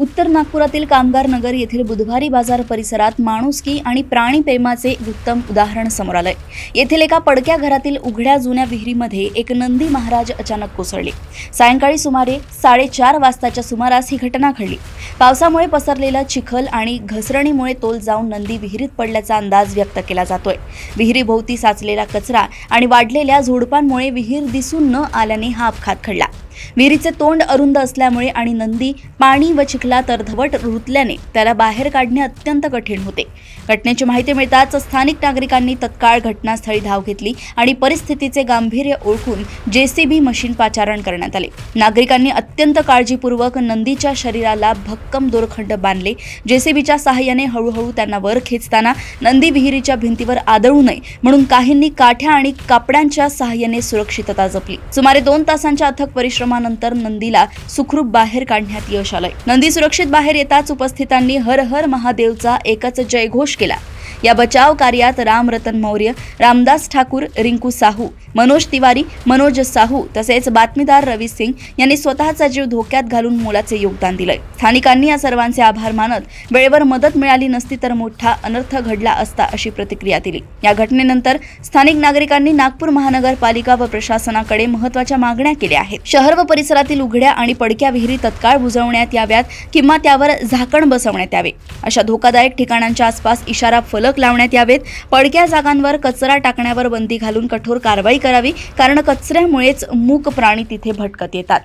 उत्तर नागपुरातील कामगार नगर येथील बुधवारी बाजार परिसरात माणुसकी आणि प्राणी प्रेमाचे उत्तम उदाहरण समोर आलंय। येथील एका पडक्या घरातील उघड्या जुन्या विहिरीमध्ये एक नंदी महाराज अचानक कोसळले। सायंकाळी सुमारे 4:30 वाजताच्या सुमारास ही घटना घडली। पावसामुळे पसरलेला चिखल आणि घसरणीमुळे तोल जाऊन नंदी विहिरीत पडल्याचा अंदाज व्यक्त केला जातोय। विहिरीभोवती साचलेला कचरा आणि वाढलेल्या झुडपांमुळे विहीर दिसून न आल्याने हा अपघात घडला। विहिरीचे तोंड अरुंद असल्यामुळे आणि नंदी पाणी व चिखलात अर्धवट रुतल्याने त्याला बाहेर काढणे अत्यंत कठीण होते। घटनेची माहिती मिळताच स्थानिक नागरिकांनी तत्काळ घटनास्थळी धाव घेतली आणि परिस्थितीचे गांभीर्य ओळखून जेसीबी मशीन पाचारण करण्यात आले। नागरिकांनी अत्यंत काळजीपूर्वक नंदीच्या शरीराला भक्कम दोरखंड बांधले। जेसीबीच्या सहाय्याने हळूहळू त्यांना वर खेचताना नंदी विहिरीच्या भिंतीवर आदळू नये म्हणून काहींनी काठ्या आणि कापडांच्या सहाय्याने सुरक्षितता जपली। सुमारे 2 तासांच्या अथक परिश्रमानंतर नंदीला सुखरूप बाहेर काढण्यात यश आलंय। नंदी सुरक्षित बाहेर येताच उपस्थितांनी हर हर महादेवचा एकच जयघोष केला। या बचाव कार्यात राम रतन मौर्य, रामदास ठाकूर, रिंकू साहू, मनोज तिवारी, मनोज साहू तसेच बातमीदार रवी सिंग यांनी स्वतःचा जीव धोक्यात घालून मोलाचे योगदान दिलंय। स्थानिकांनी या सर्वांचे आभार मानत वेळेवर मदत मिळाली नसती तर मोठा अनर्थ घडला असता अशी प्रतिक्रिया दिली। या घटनेनंतर स्थानिक नागरिकांनी नागपूर महानगरपालिका व प्रशासनाकडे महत्त्वाच्या मागण्या केल्या आहेत। शहर व परिसरातील उघड्या आणि पडक्या विहिरी तत्काळ बुजवण्यात याव्यात किंवा त्यावर झाकण बसवण्यात यावे। अशा धोकादायक ठिकाणांच्या आसपास इशारा फलक लावण्यात यावेत। पडक्या जागांवर कचरा टाकण्यावर बंदी घालून कठोर कारवाई करावी, कारण कचऱ्यामुळेच मूक प्राणी तिथे भटकत येतात।